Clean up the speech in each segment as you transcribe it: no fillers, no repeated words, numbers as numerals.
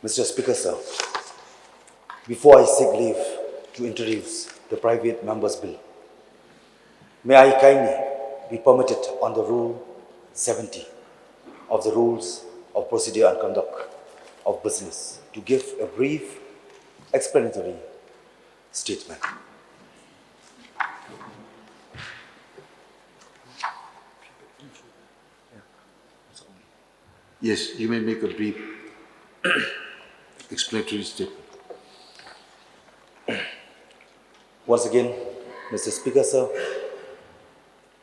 Mr. Speaker, sir, before I seek leave to introduce the private members' bill, may I kindly be permitted on the Rule 70 of the Rules of Procedure and Conduct of Business to give a brief explanatory statement. Yes, you may make a brief explanatory statement. Once again, Mr. Speaker, sir,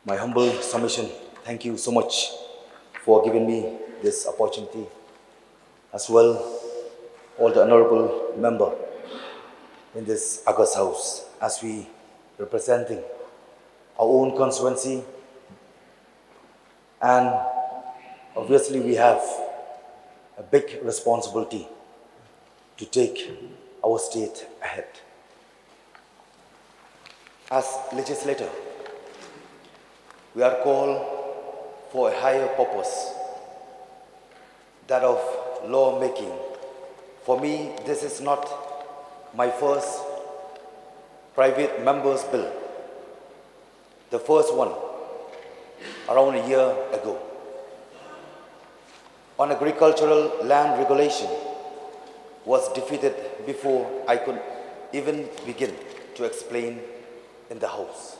my humble submission, thank you so much for giving me this opportunity. As well, all the honorable member in this August House, as we representing our own constituency, and obviously we have a big responsibility to take our state ahead. As legislator, we are called for a higher purpose, that of lawmaking. For me, this is not my first private member's bill. The first one, around a year ago, on agricultural land regulation, was defeated before I could even begin to explain in the House.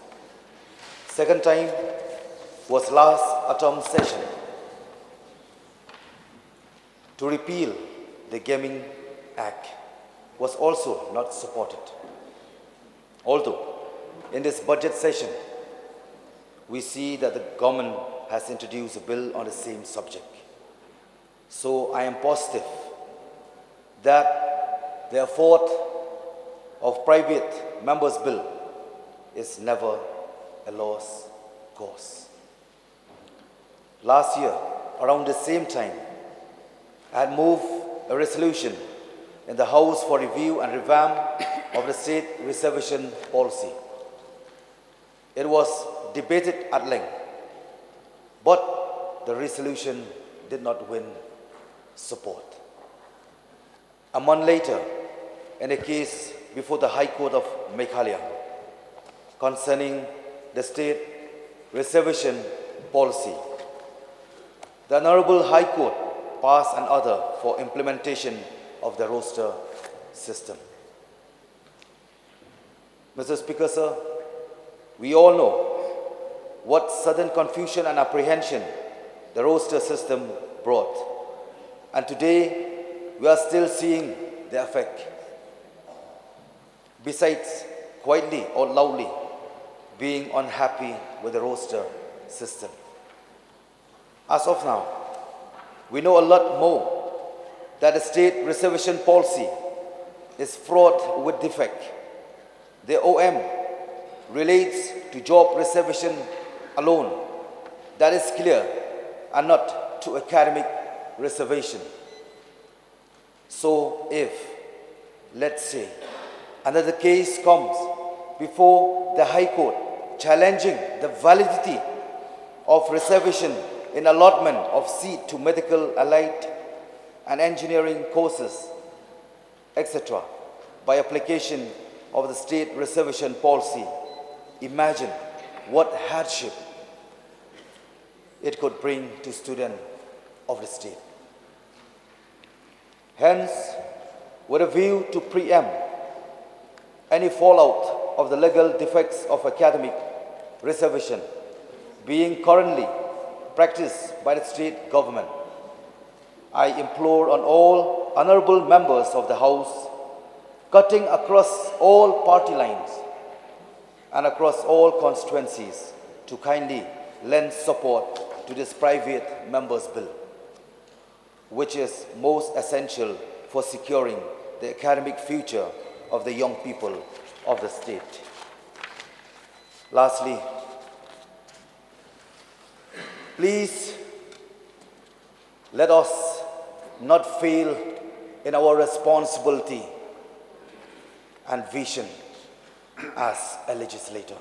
Second time was last autumn session to repeal the Gaming Act, was also not supported. Although in this budget session, we see that the government has introduced a bill on the same subject. So I am positive that the effort of private members' bill is never a lost cause. Last year, around the same time, I had moved a resolution in the House for review and revamp of the state reservation policy. It was debated at length, but the resolution did not win support. A month later, in a case before the High Court of Meghalaya concerning the state reservation policy, the Honorable High Court passed an order for implementation of the roster system. Mr. Speaker, sir, we all know what sudden confusion and apprehension the roster system brought. And today, we are still seeing the effect. Besides quietly or loudly being unhappy with the roster system. As of now, we know a lot more that the state reservation policy is fraught with defect. The OM relates to job reservation alone. That is clear, and not to academic reservation. So if, let's say, another case comes before the High Court challenging the validity of reservation in allotment of seat to medical, allied and engineering courses, etc., by application of the state reservation policy, imagine what hardship it could bring to students of the state. Hence, with a view to preempt any fallout of the legal defects of academic reservation being currently practiced by the state government, I implore on all honorable members of the House, cutting across all party lines and across all constituencies, to kindly lend support to this private members' bill, which is most essential for securing the academic future of the young people of the state. Lastly, please let us not fail in our responsibility and vision as a legislator.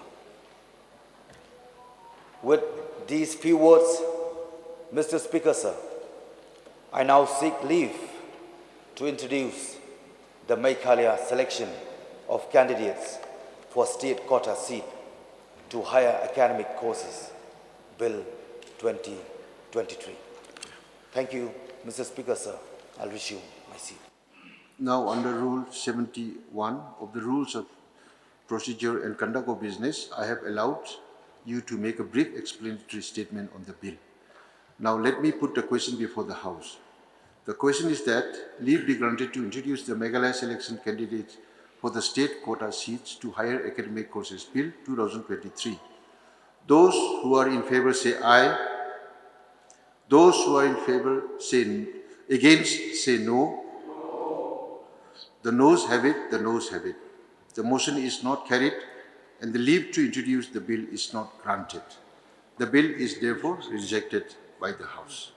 With these few words, Mr. Speaker, sir, I now seek leave to introduce the Meghalaya selection of candidates for state quota seat to higher academic courses, Bill 2023. Thank you, Mr. Speaker, sir. I'll resume my seat. Now, under Rule 71 of the Rules of Procedure and Conduct of Business, I have allowed you to make a brief explanatory statement on the bill. Now, let me put the question before the House. The question is that leave be granted to introduce the Meghalaya selection candidates for the state quota seats to higher academic courses, Bill 2023. Those who are in favor say aye. Those who are in favor say against say no. The noes have it, the noes have it. The motion is not carried and the leave to introduce the bill is not granted. The bill is therefore rejected by the House.